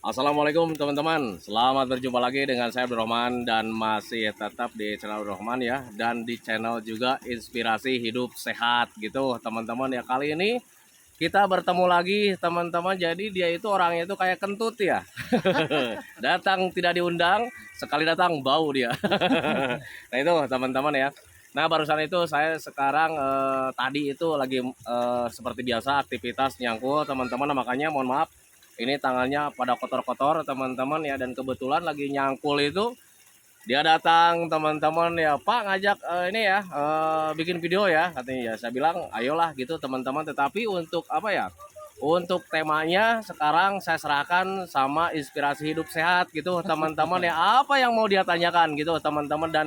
Assalamualaikum teman-teman, selamat berjumpa lagi dengan saya Abdurrahman dan masih tetap di channel Abdurrahman ya, dan di channel juga Inspirasi Hidup Sehat gitu teman-teman ya. Kali ini kita bertemu lagi teman-teman, jadi dia itu orangnya itu kayak kentut ya. Datang tidak diundang, sekali datang bau dia. Nah itu teman-teman ya. Nah barusan itu saya sekarang tadi itu lagi seperti biasa aktivitas nyangkul teman-teman, makanya mohon maaf ini tangannya pada kotor-kotor teman-teman ya, dan kebetulan lagi nyangkul itu dia datang teman-teman ya, Pak ngajak ini ya bikin video ya katanya. Ya saya bilang ayolah gitu teman-teman, tetapi untuk apa ya, untuk temanya sekarang saya serahkan sama Inspirasi Hidup Sehat gitu teman-teman ya, apa yang mau dia tanyakan gitu teman-teman. Dan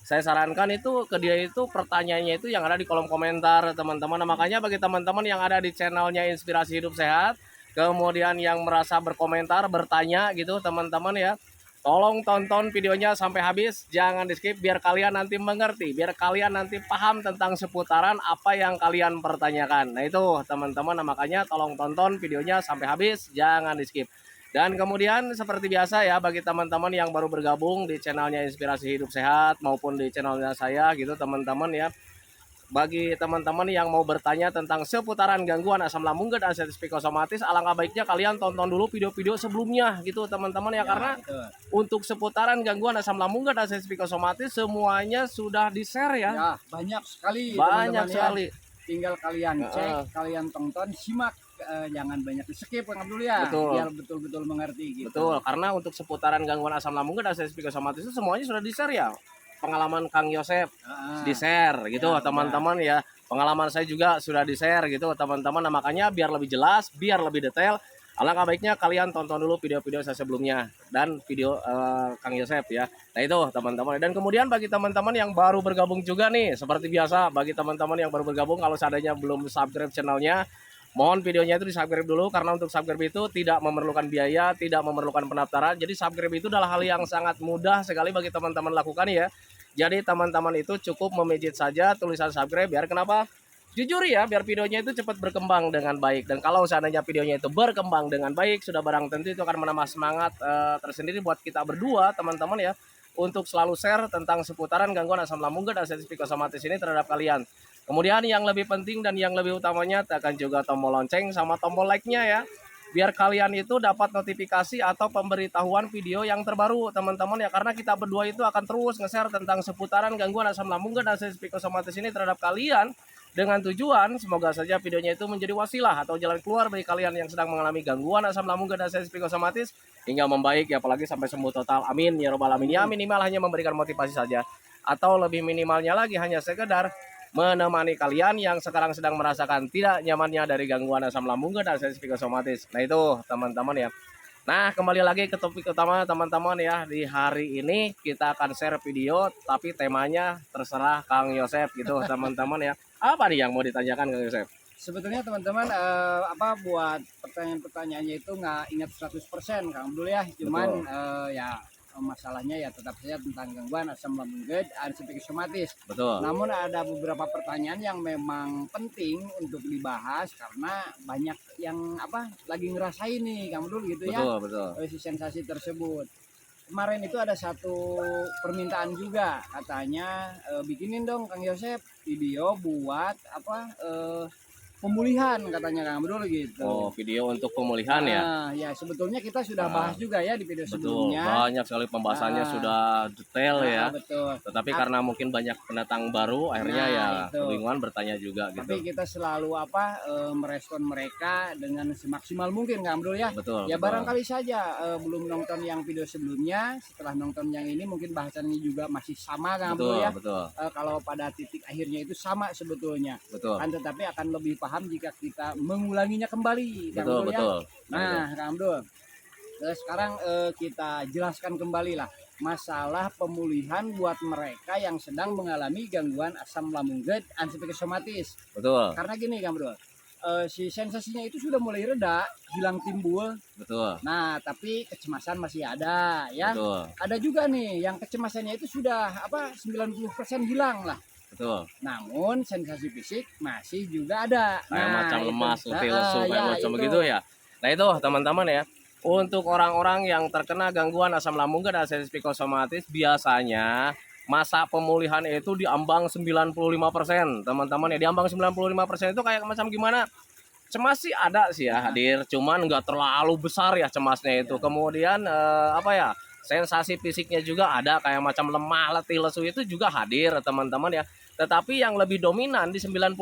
saya sarankan itu ke dia itu pertanyaannya itu yang ada di kolom komentar teman-teman. Nah, makanya bagi teman-teman yang ada di channelnya Inspirasi Hidup Sehat, kemudian yang merasa berkomentar bertanya gitu teman-teman ya, tolong tonton videonya sampai habis, jangan di skip biar kalian nanti mengerti, biar kalian nanti paham tentang seputaran apa yang kalian pertanyakan. Nah itu teman-teman, nah, makanya tolong tonton videonya sampai habis, jangan di skip. Dan kemudian seperti biasa ya, bagi teman-teman yang baru bergabung di channelnya Inspirasi Hidup Sehat maupun di channelnya saya gitu teman-teman ya, bagi teman-teman yang mau bertanya tentang seputaran gangguan asam lambung dan sensitif psikosomatis, alangkah baiknya kalian tonton dulu video-video sebelumnya gitu teman-teman ya, karena Betul. untuk seputaran gangguan asam lambung dan sensitif psikosomatis semuanya sudah di-share ya. Ya, banyak sekali Banyak teman-teman ya. sekali. Tinggal kalian cek, Heeh, kalian tonton, simak, jangan banyak di skip Kang Abdul ya, betul. biar betul-betul mengerti Betul, gitu. karena untuk seputaran gangguan asam lambung dan sensitif psikosomatis itu semuanya sudah di-share ya. Pengalaman Kang Yosep Heeh. di-share gitu Ya, udah. teman-teman ya. Pengalaman saya juga sudah di-share gitu teman-teman. Nah, makanya biar lebih jelas, biar lebih detail, alangkah baiknya kalian tonton dulu video-video saya sebelumnya dan video Kang Yosep ya. Nah itu teman-teman. Dan kemudian bagi teman-teman yang baru bergabung juga nih, seperti biasa bagi teman-teman yang baru bergabung, kalau seandainya belum subscribe channelnya, mohon videonya itu di subscribe dulu, karena untuk subscribe itu tidak memerlukan biaya, tidak memerlukan pendaftaran. Jadi subscribe itu adalah hal yang sangat mudah sekali bagi teman-teman lakukan ya. Jadi teman-teman itu cukup memijit saja tulisan subscribe, biar kenapa? Jujur ya, biar videonya itu cepat berkembang dengan baik. Dan kalau seandainya videonya itu berkembang dengan baik, sudah barang tentu itu akan menambah semangat tersendiri buat kita berdua teman-teman ya, untuk selalu share tentang seputaran gangguan asam lambung dan sensitif psikosomatis ini terhadap kalian. Kemudian yang lebih penting dan yang lebih utamanya, tekan juga tombol lonceng sama tombol like-nya ya, biar kalian itu dapat notifikasi atau pemberitahuan video yang terbaru teman-teman ya, karena kita berdua itu akan terus nge-share tentang seputaran gangguan asam lambung dan sensitif psikosomatis ini terhadap kalian, dengan tujuan semoga saja videonya itu menjadi wasilah atau jalan keluar bagi kalian yang sedang mengalami gangguan asam lambung dan sensitif psikosomatis hingga membaik ya, apalagi sampai sembuh total. Amin ya robbal alamin ya. Amin. Minimal hanya memberikan motivasi saja, atau lebih minimalnya lagi hanya sekedar menemani kalian yang sekarang sedang merasakan tidak nyamannya dari gangguan asam lambung dan sensitif psikosomatis. Nah itu teman-teman ya. Nah kembali lagi ke topik utama teman-teman ya. Di hari ini kita akan share video, tapi temanya terserah Kang Yosep gitu teman-teman ya. Apa nih yang mau ditanyakan Kang Yosep? Sebetulnya teman-teman, buat pertanyaan-pertanyaannya itu nggak ingat 100% Kang Abdul ya, cuman, Betul, masalahnya ya tetap saja tentang gangguan asam lambung dan psikosomatis. betul, Namun ada beberapa pertanyaan yang memang penting untuk dibahas karena banyak yang lagi ngerasain nih Kang Abdul gitu ya, betul, betul. si sensasi tersebut. Kemarin itu ada satu permintaan juga, katanya, "Bikinin dong Kang Yosep video buat pemulihan," katanya Kang Abdul Oh, gitu. video untuk pemulihan ya? Ya sebetulnya kita sudah Ah, bahas juga ya di video betul, sebelumnya. banyak sekali pembahasannya Heeh, sudah detail ya. betul. Tetapi Ap karena mungkin banyak pendatang baru, akhirnya ya nah itu. kebingungan bertanya juga gitu. Tapi kita selalu merespon mereka dengan semaksimal mungkin Kak Abdul ya. Betul, Ya betul. barangkali saja belum nonton yang video sebelumnya, setelah nonton yang ini mungkin bahasannya juga masih sama Kak Abdul Betul, ya. betul, Kalau pada titik akhirnya itu sama sebetulnya. betul. Kan tetapi akan lebih paham jika kita mengulanginya kembali Kak Betul, Abdul ya. betul. Nah, itu. Nah Kak Abdul, sekarang kita jelaskan kembali lah masalah pemulihan buat mereka yang sedang mengalami gangguan asam lambung dan psikosomatis. Betul, Karena gini Kang Bro, si sensasinya itu sudah mulai reda, hilang timbul. betul, Nah, tapi kecemasan masih ada ya. betul, Ada juga nih yang kecemasannya itu sudah 90% hilang lah. betul. Namun sensasi fisik masih juga ada. Kayak macam Nah, itu. lemas, letih, lesu, kayak Ya macam itu. begitu ya. Nah itu teman-teman ya. untuk orang-orang yang terkena gangguan asam lambung dan sensitif psikosomatis biasanya masa pemulihan itu diambang 95%, teman-teman ya. Diambang 95% itu kayak macam gimana? Cemas sih ada sih ya hadir, cuman nggak terlalu besar ya cemasnya itu. Kemudian apa ya? Sensasi fisiknya juga ada kayak macam lemah, letih, lesu itu juga hadir teman-teman ya. Tetapi yang lebih dominan di 95%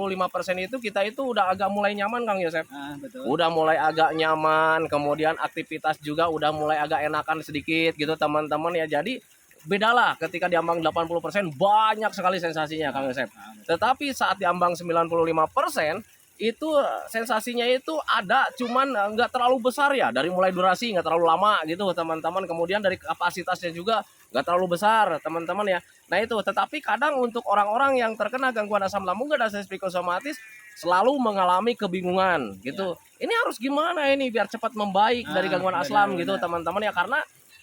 itu kita itu udah agak mulai nyaman Kang Yosep. Betul. Udah mulai agak nyaman, kemudian aktivitas juga udah mulai agak enakan sedikit gitu teman-teman ya. Jadi bedalah ketika diambang 80% banyak sekali sensasinya Kang Yosep. Tetapi saat diambang 95% itu sensasinya itu ada, cuman nggak terlalu besar ya. Dari mulai durasi nggak terlalu lama gitu teman-teman. Kemudian dari kapasitasnya juga nggak terlalu besar teman-teman ya. Nah itu, tetapi kadang untuk orang-orang yang terkena gangguan asam lambung dan sensitif psikosomatis selalu mengalami kebingungan gitu. Ini harus gimana ini biar cepat membaik dari gangguan asam gitu teman-teman ya. Karena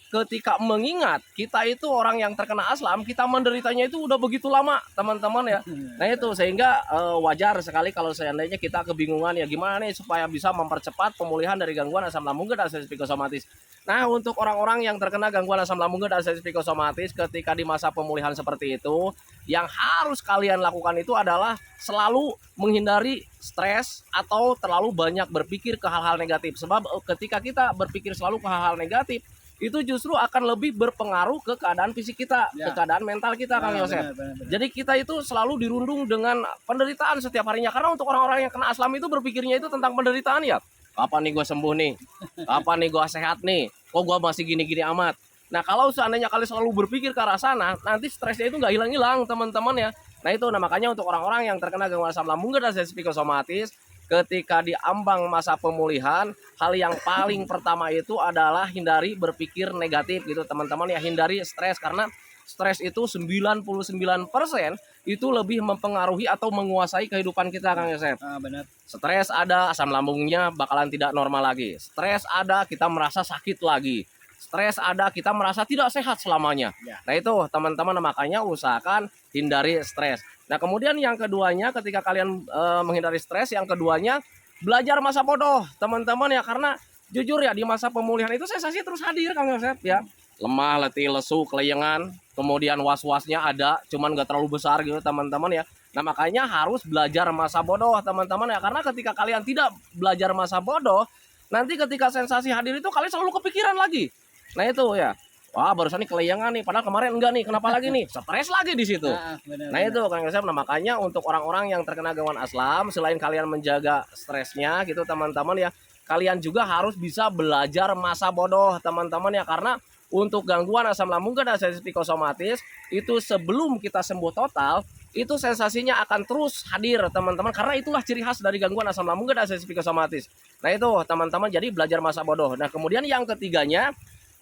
ketika mengingat kita itu orang yang terkena asam, kita menderitanya itu udah begitu lama teman-teman ya. Nah itu sehingga wajar sekali kalau seandainya kita kebingungan ya gimana nih supaya bisa mempercepat pemulihan dari gangguan asam lambung dan sensitif psikosomatis. Nah untuk orang-orang yang terkena gangguan asam lambung dan sensitif psikosomatis ketika di masa pemulihan seperti itu, yang harus kalian lakukan itu adalah selalu menghindari stres atau terlalu banyak berpikir ke hal-hal negatif. Sebab ketika kita berpikir selalu ke hal-hal negatif, itu justru akan lebih berpengaruh ke keadaan fisik kita, ke keadaan mental kita Kang Yosep. Jadi kita itu selalu dirundung dengan penderitaan setiap harinya. Karena untuk orang-orang yang kena asam itu berpikirnya itu tentang penderitaan ya. Kapan nih gue sembuh nih? Kapan nih gue sehat nih? Kok gue masih gini-gini amat? Nah kalau seandainya kalian selalu berpikir ke arah sana, nanti stresnya itu nggak hilang-hilang teman-teman ya. Nah itu makanya untuk orang-orang yang terkena gangguan asam lambung dan sensitif psikosomatis, ketika diambang masa pemulihan, hal yang paling pertama itu adalah hindari berpikir negatif gitu teman-teman ya. Hindari stres, karena stres itu 99% itu lebih mempengaruhi atau menguasai kehidupan kita Kang Yosep. Benar. Stres ada, asam lambungnya bakalan tidak normal lagi. Stres ada, kita merasa sakit lagi. Stres ada, kita merasa tidak sehat selamanya. Nah itu teman-teman, makanya usahakan hindari stres. Nah kemudian yang keduanya, ketika kalian menghindari stres, yang keduanya belajar masa bodoh teman-teman ya. Karena jujur ya di masa pemulihan itu sensasi terus hadir Kang Yosep ya. Lemah, letih, lesu, kelayangan, kemudian was-wasnya ada, cuman nggak terlalu besar gitu teman-teman ya. Nah makanya harus belajar masa bodoh teman-teman ya. Karena ketika kalian tidak belajar masa bodoh, nanti ketika sensasi hadir itu kalian selalu kepikiran lagi. Nah itu ya, wah barusan nih kelayangan nih, padahal kemarin enggak nih, kenapa lagi nih? Stres lagi di situ. Nah itu Kang Yosep, nah makanya untuk orang-orang yang terkena gangguan asam, selain kalian menjaga stresnya gitu teman-teman ya, kalian juga harus bisa belajar masa bodoh teman-teman ya. Karena untuk gangguan asam lambung dan sensitif psikosomatis itu sebelum kita sembuh total, itu sensasinya akan terus hadir teman-teman. Karena itulah ciri khas dari gangguan asam lambung dan sensitif psikosomatis. Nah itu teman-teman, jadi belajar masa bodoh. Nah kemudian yang ketiganya,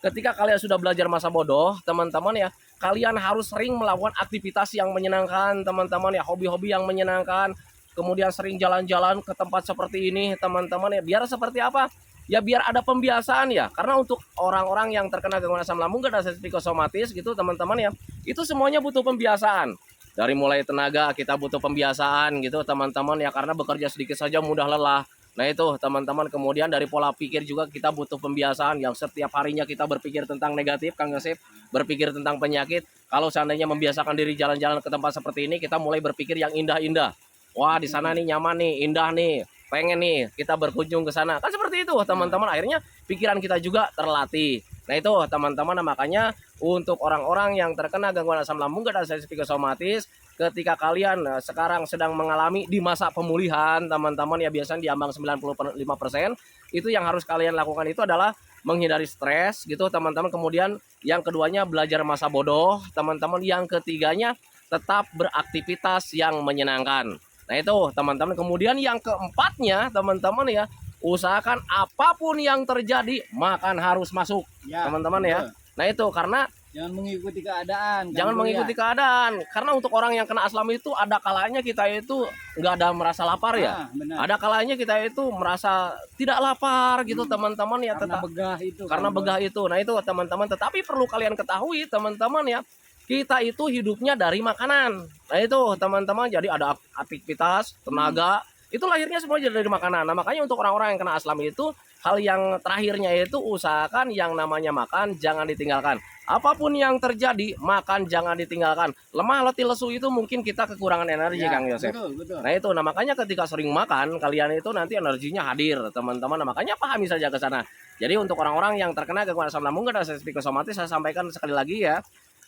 ketika kalian sudah belajar masa bodoh teman-teman ya, kalian harus sering melakukan aktivitas yang menyenangkan teman-teman ya, hobi-hobi yang menyenangkan. Kemudian sering jalan-jalan ke tempat seperti ini teman-teman ya. Biar seperti apa? Ya biar ada pembiasaan ya. Karena untuk orang-orang yang terkena gangguan asam lambung dan sensitif psikosomatis gitu teman-teman ya, itu semuanya butuh pembiasaan. Dari mulai tenaga kita butuh pembiasaan gitu teman-teman ya. Karena bekerja sedikit saja mudah lelah. Nah itu teman-teman, kemudian dari pola pikir juga kita butuh pembiasaan yang setiap harinya kita berpikir tentang negatif Kang Yosep, berpikir tentang penyakit. Kalau seandainya membiasakan diri jalan-jalan ke tempat seperti ini, kita mulai berpikir yang indah-indah. Wah di sana nih nyaman nih, indah nih, pengen nih kita berkunjung ke sana. Kan seperti itu teman-teman, akhirnya pikiran kita juga terlatih. Nah itu teman-teman, makanya untuk orang-orang yang terkena gangguan asam lambung dan sensitif psikosomatis, ketika kalian sekarang sedang mengalami di masa pemulihan teman-teman ya, biasanya diambang 95%, itu yang harus kalian lakukan itu adalah menghindari stres gitu teman-teman. Kemudian yang keduanya belajar masa bodoh teman-teman. Yang ketiganya tetap beraktivitas yang menyenangkan. Nah itu teman-teman. Kemudian yang keempatnya teman-teman ya, usahakan apapun yang terjadi makan harus masuk teman-teman ya. Nah itu karena jangan mengikuti keadaan. Jangan mengikuti keadaan. Karena untuk orang yang kena asam itu ada kalanya kita itu nggak ada merasa lapar ya. Ada kalanya kita itu merasa tidak lapar gitu teman-teman ya. Karena begah itu. Karena begah itu. Nah itu teman-teman. Tetapi perlu kalian ketahui teman-teman ya, kita itu hidupnya dari makanan. Nah itu teman-teman. Jadi ada aktivitas, tenaga. Itu lahirnya semua dari makanan. Nah makanya untuk orang-orang yang kena asam itu hal yang terakhirnya itu usahakan yang namanya makan jangan ditinggalkan. Apapun yang terjadi, makan jangan ditinggalkan. Lemah, letih, lesu itu mungkin kita kekurangan energi, Ya, Kang Yosef. betul, betul. Nah itu, nah makanya ketika sering makan, kalian itu nanti energinya hadir, teman-teman. Nah, makanya pahami saja ke sana. Jadi untuk orang-orang yang terkena gangguan asam lambung dan psikosomatis, saya sampaikan sekali lagi ya,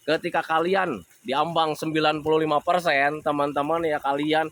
ketika kalian di ambang 95%, teman-teman ya kalian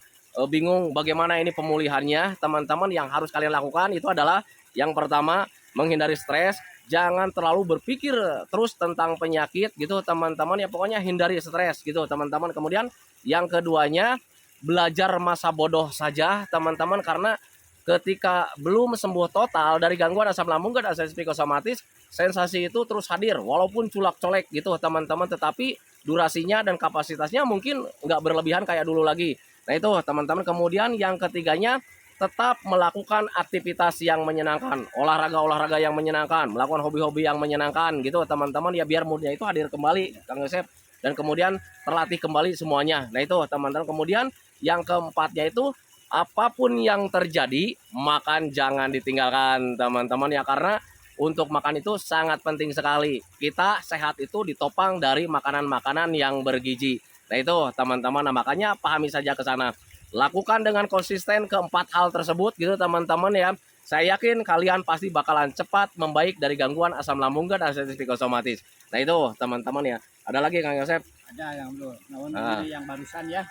bingung bagaimana ini pemulihannya, teman-teman yang harus kalian lakukan itu adalah yang pertama, menghindari stres. Jangan terlalu berpikir terus tentang penyakit gitu teman-teman ya, pokoknya hindari stres gitu teman-teman. Kemudian yang keduanya, belajar masa bodoh saja teman-teman, karena ketika belum sembuh total dari gangguan asam lambung dan asam psikosomatis, sensasi itu terus hadir walaupun culak-colek gitu teman-teman, tetapi durasinya dan kapasitasnya mungkin nggak berlebihan kayak dulu lagi. Nah itu teman-teman. Kemudian yang ketiganya, tetap melakukan aktivitas yang menyenangkan, olahraga-olahraga yang menyenangkan, melakukan hobi-hobi yang menyenangkan gitu teman-teman ya, biar moodnya itu hadir kembali Kang Yosef, dan kemudian terlatih kembali semuanya. Nah itu teman-teman. Kemudian yang keempatnya itu, apapun yang terjadi, makan jangan ditinggalkan teman-teman ya, karena untuk makan itu sangat penting sekali. Kita sehat itu ditopang dari makanan-makanan yang bergizi. Nah itu teman-teman. Nah makanya pahami saja ke sana. Lakukan dengan konsisten keempat hal tersebut gitu teman-teman ya. Saya yakin kalian pasti bakalan cepat membaik dari gangguan asam lambung dan asam psikosomatis. Nah itu teman-teman ya. Ada lagi Kang Yosef? Ada yang belum. Nah, ini yang barusan ya.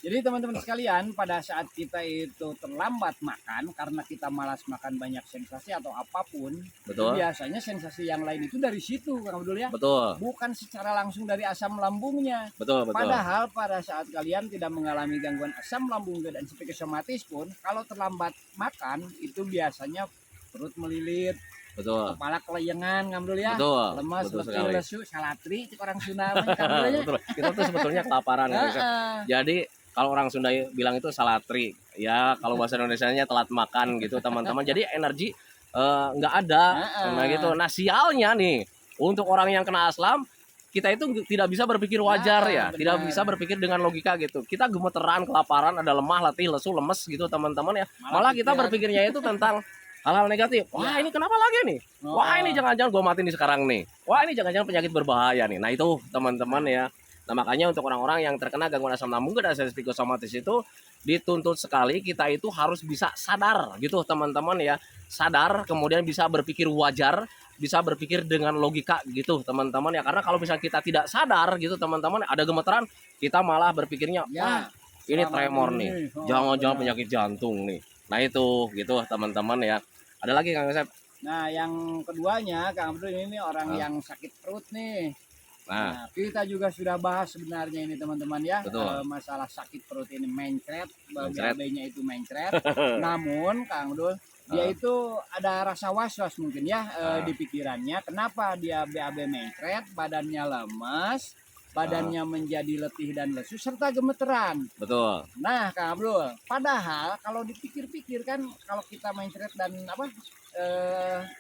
Jadi teman-teman sekalian, pada saat kita itu terlambat makan karena kita malas makan banyak sensasi atau apapun, Betul. biasanya sensasi yang lain itu dari situ, Kang Abdul ya. Betul. Bukan secara langsung dari asam lambungnya. Betul, betul. Padahal pada saat kalian tidak mengalami gangguan asam lambung dan psikosomatis pun, kalau terlambat makan itu biasanya perut melilit, Betul. kepala kelayangan, Kang Abdul ya. Betul. Lemas, Betul letih, sekali. lesu, salatri, itu orang Sunda Kang Abdul ya. Betul. Kita tuh sebetulnya kelaparan Kang Yosef. Heeh. Jadi kalau orang Sunda bilang itu salatri, ya kalau bahasa Indonesianya telat makan gitu teman-teman. Jadi energi nggak ada, nah gitu. Nah sialnya nih, untuk orang yang kena asam, kita itu tidak bisa berpikir wajar ya, tidak benar. bisa berpikir dengan logika gitu. Kita gemeteran, kelaparan, ada lemah, letih, lesu, lemes gitu teman-teman ya. Malah kita berpikirnya itu tentang hal-hal negatif. Wah ini kenapa lagi nih? Wah ini jangan-jangan gue mati nih sekarang nih. Wah ini jangan-jangan penyakit berbahaya nih. Nah itu teman-teman ya. Nah makanya untuk orang-orang yang terkena gangguan asam lambung dan asam psikosomatis itu dituntut sekali kita itu harus bisa sadar gitu teman-teman ya. Sadar, kemudian bisa berpikir wajar, bisa berpikir dengan logika gitu teman-teman ya. Karena kalau misalnya kita tidak sadar gitu teman-teman, ada gemeteran, kita malah berpikirnya, wah ini tremor nih, jangan-jangan penyakit jantung nih. Nah itu gitu teman-teman ya. Ada lagi Kang Yosef? Nah, yang keduanya, Kang Abdul, ini orang yang sakit perut nih. Nah, kita juga sudah bahas sebenarnya ini teman-teman ya. Masalah sakit perut ini mencret, BAB-nya itu mencret. Namun, Kang Abdul, dia itu ada rasa was-was mungkin ya di pikirannya. Kenapa dia BAB mencret, badannya lemas, badannya menjadi letih dan lesu serta gemeteran. Betul. Nah, Kang Abdul, padahal kalau dipikir-pikir kan kalau kita mencret dan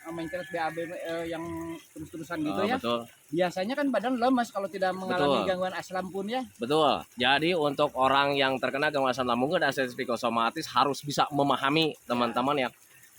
mencret BAB yang terus-terusan gitu ya. Betul. Biasanya kan badan lemas kalau tidak mengalami gangguan asam pun ya. Betul. Jadi untuk orang yang terkena gangguan asam lambung dan asam psikosomatis harus bisa memahami teman-teman ya.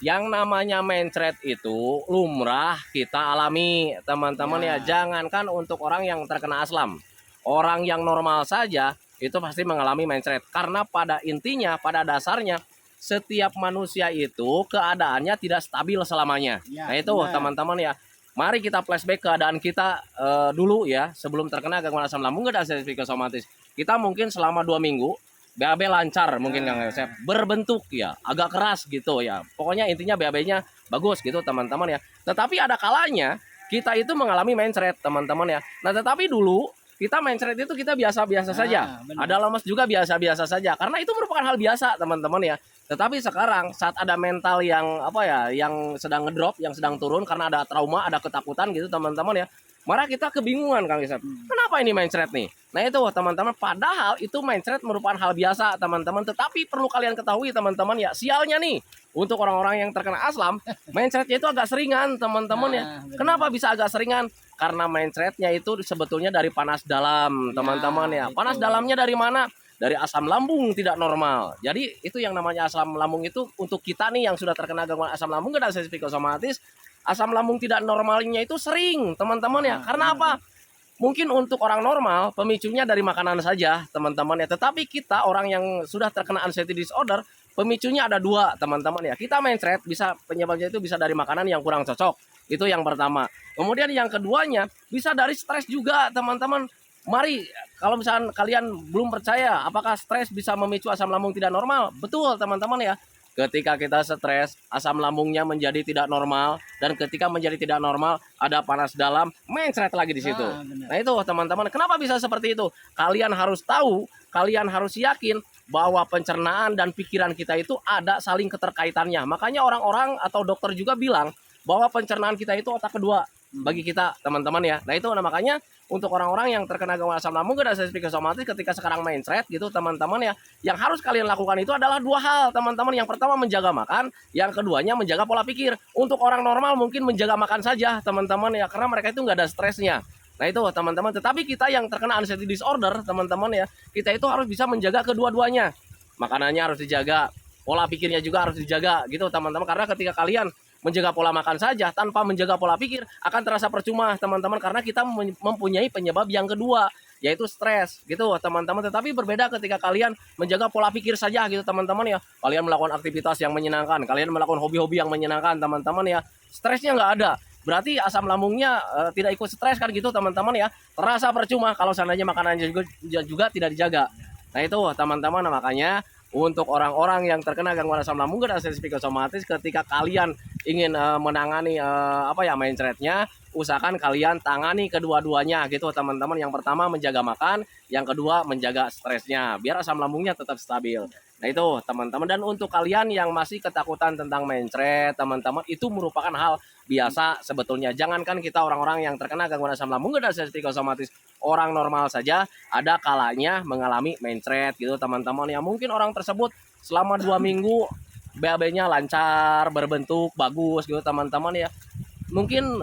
Yang namanya mencret itu lumrah kita alami teman-teman ya. Jangankan untuk orang yang terkena asam, orang yang normal saja itu pasti mengalami mencret. Karena pada intinya, pada dasarnya setiap manusia itu keadaannya tidak stabil selamanya. Nah itu teman-teman ya. Mari kita flashback keadaan kita dulu ya, sebelum terkena gangguan asam lambung dan asam psikosomatis. Kita mungkin selama 2 minggu BAB lancar mungkin Kang Yosef, berbentuk ya, agak keras gitu ya. Pokoknya intinya BAB-nya bagus gitu teman-teman ya. Tetapi ada kalanya kita itu mengalami mencret teman-teman ya. Nah tetapi dulu kita mencret itu kita biasa-biasa saja. Ada lemas juga biasa-biasa saja. Karena itu merupakan hal biasa teman-teman ya. Tetapi sekarang saat ada mental yang yang sedang ngedrop, yang sedang turun karena ada trauma, ada ketakutan gitu teman-teman ya. Malah kita kebingungan Kang Yosef. Kenapa ini mencret nih? Nah itu teman-teman, padahal itu mencret merupakan hal biasa teman-teman. Tetapi perlu kalian ketahui teman-teman ya, sialnya nih untuk orang-orang yang terkena asam, mencretnya itu agak seringan teman-teman ya. Kenapa bisa agak seringan? Karena mencretnya itu sebetulnya dari panas dalam teman-teman ya. Panas dalamnya dari mana? dari asam lambung tidak normal. Jadi itu yang namanya asam lambung itu untuk kita nih yang sudah terkena gangguan asam lambung dan sensitif psikosomatis, asam lambung tidak normalnya itu sering teman-teman ya. Karena apa? Mungkin untuk orang normal pemicunya dari makanan saja teman-teman ya. Tetapi kita orang yang sudah terkena anxiety disorder, pemicunya ada dua teman-teman ya. Kita mencret bisa penyebabnya itu bisa dari makanan yang kurang cocok. Itu yang pertama. Kemudian yang keduanya bisa dari stres juga teman-teman. Mari, kalau misalkan kalian belum percaya apakah stres bisa memicu asam lambung tidak normal, betul teman-teman ya. Ketika kita stres, asam lambungnya menjadi tidak normal, dan ketika menjadi tidak normal, ada panas dalam, mencret lagi di situ. Nah itu teman-teman, kenapa bisa seperti itu? Kalian harus tahu, kalian harus yakin bahwa pencernaan dan pikiran kita itu ada saling keterkaitannya. Makanya orang-orang atau dokter juga bilang bahwa pencernaan kita itu otak kedua bagi kita teman-teman ya. Nah itu makanya untuk orang-orang yang terkena gangguan asam lambung dan sensitif psikosomatis ketika sekarang mencret gitu teman-teman ya, yang harus kalian lakukan itu adalah dua hal teman-teman. Yang pertama menjaga makan, yang keduanya menjaga pola pikir. Untuk orang normal mungkin menjaga makan saja teman-teman ya, karena mereka itu nggak ada stresnya. Nah itu teman-teman, tetapi kita yang terkena anxiety disorder teman-teman ya, kita itu harus bisa menjaga kedua-duanya. Makanannya harus dijaga, pola pikirnya juga harus dijaga gitu teman-teman. Karena ketika kalian menjaga pola makan saja tanpa menjaga pola pikir akan terasa percuma teman-teman, karena kita mempunyai penyebab yang kedua yaitu stres gitu teman-teman. Tetapi berbeda ketika kalian menjaga pola pikir saja gitu teman-teman ya. Kalian melakukan aktivitas yang menyenangkan, kalian melakukan hobi-hobi yang menyenangkan teman-teman ya, stresnya nggak ada, berarti asam lambungnya tidak ikut stres kan gitu teman-teman ya. Terasa percuma kalau seandainya makanannya juga tidak dijaga. Nah itu teman-teman, makanya untuk orang-orang yang terkena gangguan asam lambung dan sensitif psikosomatis, ketika kalian ingin menangani mencretnya, usahakan kalian tangani kedua-duanya gitu teman-teman. Yang pertama menjaga makan, yang kedua menjaga stresnya biar asam lambungnya tetap stabil. Nah itu teman-teman, dan untuk kalian yang masih ketakutan tentang mencret teman-teman, itu merupakan hal biasa sebetulnya. Jangankan kita orang-orang yang terkena gangguan asam lambung dan sensitif psikosomatis, orang normal saja ada kalanya mengalami mencret gitu teman-teman ya. Mungkin orang tersebut selama 2 minggu BAB-nya lancar, berbentuk bagus gitu teman-teman ya. Mungkin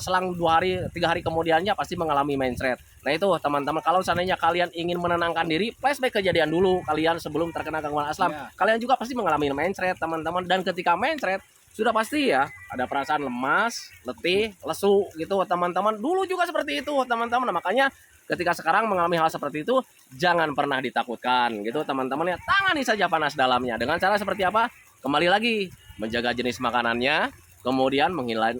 selang 2 hari 3 hari kemudiannya pasti mengalami mencret. Nah itu teman-teman, kalau seandainya kalian ingin menenangkan diri, flashback kejadian dulu kalian sebelum terkena gangguan asam, kalian juga pasti mengalami mencret teman-teman. Dan ketika mencret sudah pasti ya ada perasaan lemas, letih, lesu gitu teman-teman. Dulu juga seperti itu teman-teman. Nah, makanya ketika sekarang mengalami hal seperti itu, jangan pernah ditakutkan gitu teman-teman ya. Tangani saja panas dalamnya dengan cara seperti apa? Kembali lagi menjaga jenis makanannya, kemudian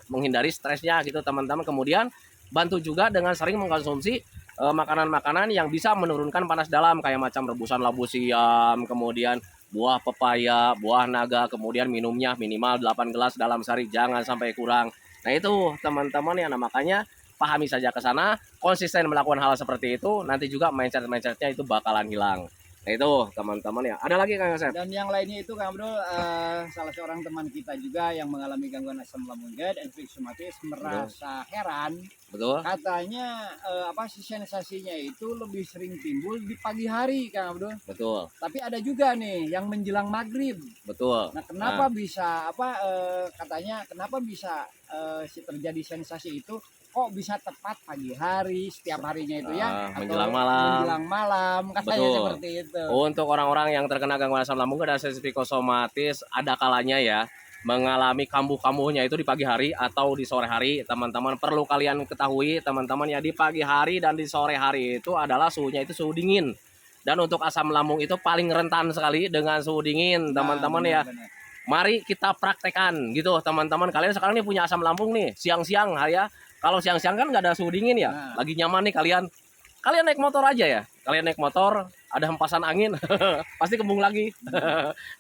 menghindari stresnya gitu teman-teman. Kemudian bantu juga dengan sering mengkonsumsi makanan-makanan yang bisa menurunkan panas dalam, kayak macam rebusan labu siam, kemudian buah pepaya, buah naga, kemudian minumnya minimal 8 gelas dalam sehari, jangan sampai kurang. Nah itu teman-teman ya, nah, makanya pahami saja ke sana, konsisten melakukan hal seperti itu, nanti juga mindset-mindsetnya itu bakalan hilang. Nah itu teman-teman ya. Ada lagi Kang Asep? Dan yang lainnya itu Kang Abdul, salah seorang teman kita juga yang mengalami gangguan asam lambung dan psikosomatis merasa heran. Betul. Katanya sensasinya itu lebih sering timbul di pagi hari Kang Abdul. Betul. Tapi ada juga nih yang menjelang maghrib. Betul. Nah kenapa bisa katanya kenapa bisa terjadi sensasi itu? Kok bisa tepat pagi hari setiap harinya itu ya, atau menjelang malam katanya. Betul. Seperti itu. Untuk orang-orang yang terkena gangguan asam lambung dan sensitif psikosomatis, ada kalanya ya mengalami kambuh-kambuhnya itu di pagi hari atau di sore hari. Teman-teman perlu kalian ketahui teman-teman ya, di pagi hari dan di sore hari itu adalah suhunya itu suhu dingin. Dan untuk asam lambung itu paling rentan sekali dengan suhu dingin teman-teman ya. Mari kita praktekkan gitu teman-teman. Kalian sekarang nih punya asam lambung nih siang-siang hari ya. Kalau siang-siang kan nggak ada suhu dingin ya, lagi nyaman nih kalian naik motor aja ya. Kalian naik motor, ada hempasan angin, pasti kembung lagi.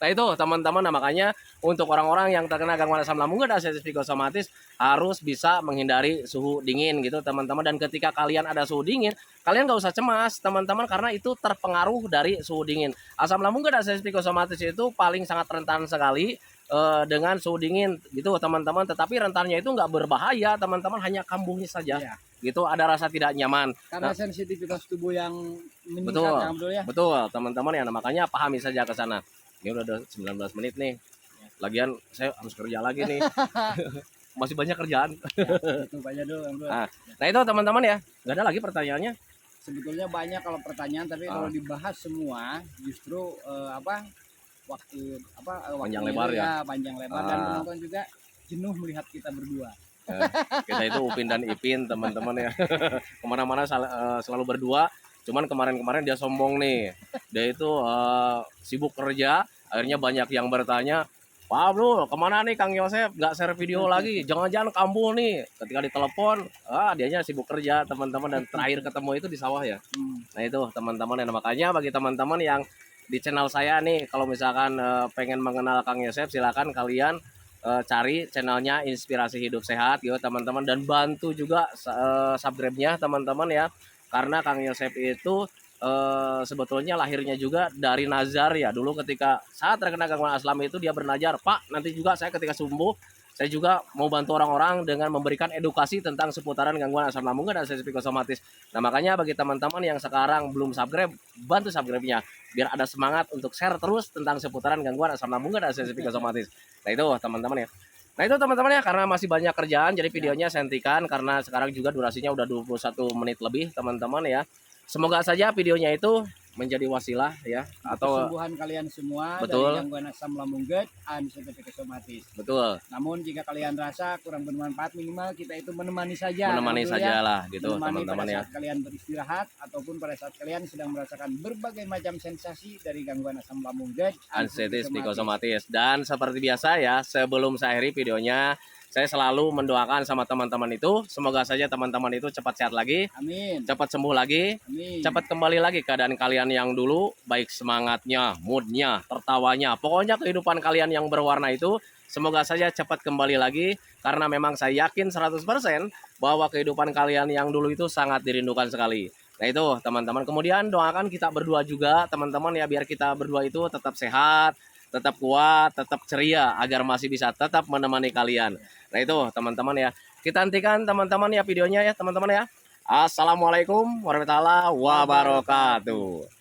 Nah itu teman-teman, nah, makanya untuk orang-orang yang terkena gangguan asam lambung dan sensitif psikosomatis harus bisa menghindari suhu dingin gitu teman-teman. Dan ketika kalian ada suhu dingin, kalian nggak usah cemas teman-teman, karena itu terpengaruh dari suhu dingin. Asam lambung dan sensitif psikosomatis itu paling sangat rentan sekali dengan suhu dingin gitu teman-teman. Tetapi rentannya itu nggak berbahaya teman-teman, hanya kambuhnya saja gitu, ada rasa tidak nyaman karena sensitivitas tubuh yang meningkat. Betul teman-teman ya, makanya pahami saja ke sana. Ini udah 19 menit nih, lagian saya harus kerja lagi nih. Masih banyak kerjaan. Itu banyak dulu. Nah itu teman-teman ya, nggak ada lagi pertanyaannya. sebetulnya banyak kalau pertanyaan, tapi kalau dibahas semua justru waktu panjang lebar ya, panjang lebar dan penonton juga jenuh melihat kita berdua. Kita itu Upin dan Ipin teman-teman ya. Kemana-mana selalu berdua. Cuman kemarin-kemarin dia sombong nih, dia itu sibuk kerja, akhirnya banyak yang bertanya, Pak Abdul kemana nih Kang Yosep, nggak share video lagi, jangan-jangan kambuh nih. Ketika ditelepon, dianya sibuk kerja teman-teman, dan terakhir ketemu itu di sawah ya. Nah itu teman-teman, dan makanya bagi teman-teman yang di channel saya nih, kalau misalkan pengen mengenal Kang Yosep, silakan kalian cari channelnya Inspirasi Hidup Sehat gitu teman-teman, dan bantu juga subscribe-nya teman-teman ya, karena Kang Yosep itu sebetulnya lahirnya juga dari nazar ya. Dulu ketika saat terkena gangguan aslam itu dia bernazar, Pak nanti juga saya ketika sembuh saya juga mau bantu orang-orang dengan memberikan edukasi tentang seputaran gangguan asam lambung dan sensitif psikosomatis. Nah makanya bagi teman-teman yang sekarang belum subscribe, bantu subscribe-nya biar ada semangat untuk share terus tentang seputaran gangguan asam lambung dan sensitif psikosomatis. Nah itu teman-teman ya. Nah itu teman-teman ya, karena masih banyak kerjaan jadi videonya saya hentikan karena sekarang juga durasinya udah 21 menit lebih teman-teman ya. Semoga saja videonya itu menjadi wasilah ya, atau kesembuhan kalian semua betul, dari gangguan asam lambung GERD dan sensitif psikosomatis. Betul. Namun jika kalian rasa kurang bermanfaat, minimal kita itu menemani saja. Menemani saja lah gitu teman-teman ya. Pada saat kalian beristirahat ataupun pada saat kalian sedang merasakan berbagai macam sensasi dari gangguan asam lambung GERD dan sensitif psikosomatis. Dan seperti biasa ya, sebelum saya akhiri videonya, saya selalu mendoakan sama teman-teman itu, semoga saja teman-teman itu cepat sehat lagi, amin, cepat sembuh lagi, amin, cepat kembali lagi keadaan kalian yang dulu, baik semangatnya, moodnya, tertawanya, pokoknya kehidupan kalian yang berwarna itu, semoga saja cepat kembali lagi, karena memang saya yakin 100% bahwa kehidupan kalian yang dulu itu sangat dirindukan sekali. Nah itu teman-teman, kemudian doakan kita berdua juga teman-teman ya, biar kita berdua itu tetap sehat, tetap kuat, tetap ceria, agar masih bisa tetap menemani kalian. Nah itu teman-teman ya, kita hentikan teman-teman ya videonya ya teman-teman ya. Assalamualaikum warahmatullahi wabarakatuh.